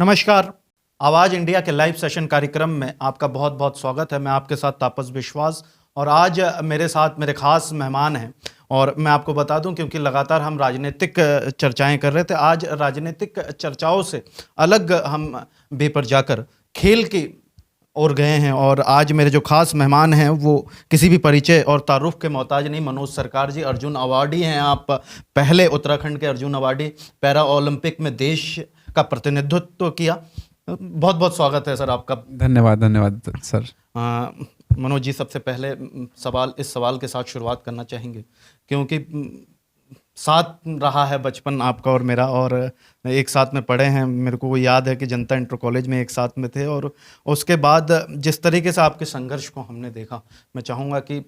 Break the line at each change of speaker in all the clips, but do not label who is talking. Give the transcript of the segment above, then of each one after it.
नमस्कार। आवाज़ इंडिया के लाइव सेशन कार्यक्रम में आपका बहुत बहुत स्वागत है। मैं आपके साथ तापस विश्वास और आज मेरे साथ मेरे ख़ास मेहमान हैं। और मैं आपको बता दूं, क्योंकि लगातार हम राजनीतिक चर्चाएं कर रहे थे, आज राजनीतिक चर्चाओं से अलग हम बेपर जाकर खेल की ओर गए हैं। और आज मेरे जो ख़ास मेहमान हैं वो किसी भी परिचय और तारुफ के मोहताज नहीं, मनोज सरकार जी अर्जुन अवार्डी हैं। आप पहले उत्तराखंड के अर्जुन अवार्डी, पैरा ओलंपिक में देश का प्रतिनिधित्व किया। बहुत बहुत स्वागत है सर आपका।
धन्यवाद धन्यवाद सर।
मनोज जी, सबसे पहले इस सवाल के साथ शुरुआत करना चाहेंगे, क्योंकि साथ रहा है बचपन आपका और मेरा, और एक साथ में पढ़े हैं। मेरे को वो याद है कि जनता इंटर कॉलेज में एक साथ में थे, और उसके बाद जिस तरीके से आपके संघर्ष को हमने देखा, मैं चाहूँगा कि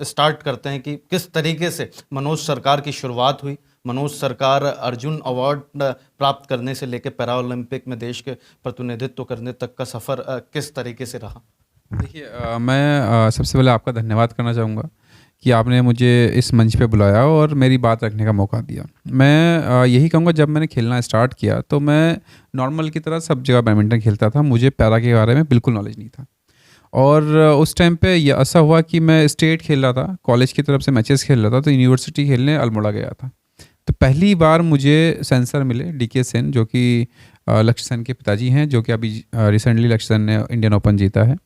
स्टार्ट करते हैं कि किस तरीके से मनोज सरकार की शुरुआत हुई। मनोज सरकार अर्जुन अवार्ड प्राप्त करने से लेकर पैरा ओलंपिक में देश के प्रतिनिधित्व करने तक का सफ़र किस तरीके से रहा?
देखिए, मैं सबसे पहले आपका धन्यवाद करना चाहूँगा कि आपने मुझे इस मंच पे बुलाया और मेरी बात रखने का मौका दिया। मैं यही कहूँगा, जब मैंने खेलना स्टार्ट किया तो मैं नॉर्मल की तरह सब जगह बैडमिंटन खेलता था। मुझे पैरा के बारे में बिल्कुल नॉलेज नहीं था। और उस टाइम पे ये ऐसा हुआ कि मैं स्टेट खेल रहा था, कॉलेज की तरफ से मैचेस खेल रहा था, तो यूनिवर्सिटी खेलने अल्मोड़ा गया था। तो पहली बार मुझे सेंसर मिले, डीके सेन, जो कि लक्ष्य सेन के पिताजी हैं, जो कि अभी रिसेंटली लक्ष्य सेन ने इंडियन ओपन जीता है।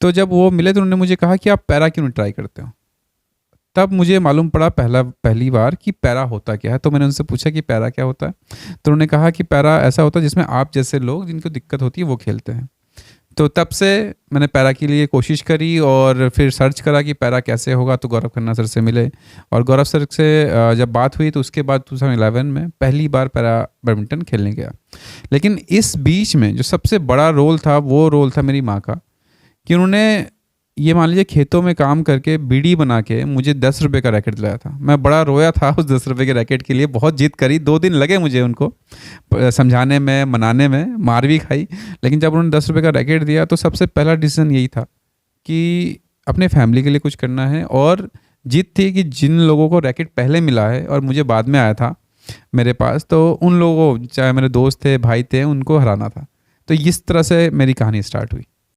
तो जब वो मिले तो उन्होंने मुझे कहा कि आप पैरा क्यों नहीं ट्राई करते हो। तब मुझे मालूम पड़ा पहली बार कि पैरा होता क्या है। तो मैंने उनसे पूछा कि पैरा क्या होता है। तो उन्होंने कहा कि पैरा ऐसा होता है जिसमें आप जैसे लोग जिनको दिक्कत होती है वो खेलते हैं। तो तब से मैंने पैरा के लिए कोशिश करी और फिर सर्च करा कि पैरा कैसे होगा, तो गौरव खन्ना सर से मिले। और गौरव सर से जब बात हुई तो उसके बाद 2011 में पहली बार पैरा बैडमिंटन खेलने गया। लेकिन इस बीच में जो सबसे बड़ा रोल था वो रोल था मेरी माँ का, कि उन्होंने ये मान लीजिए खेतों में काम करके बीड़ी बना के मुझे 10 रुपये का रैकेट दिलाया था। मैं बड़ा रोया था उस 10 रुपये के रैकेट के लिए, बहुत जिद करी, 2 दिन लगे मुझे उनको समझाने में, मनाने में, मार भी खाई। लेकिन जब उन्होंने 10 रुपये का रैकेट दिया तो सबसे पहला डिसीजन यही था कि अपने फैमिली के लिए कुछ करना है। और जिद थी कि जिन लोगों को रैकेट पहले मिला है और मुझे बाद में आया था मेरे पास, तो उन लोगों को, चाहे मेरे दोस्त थे, भाई थे, उनको हराना था। तो इस तरह से मेरी कहानी स्टार्ट हुई।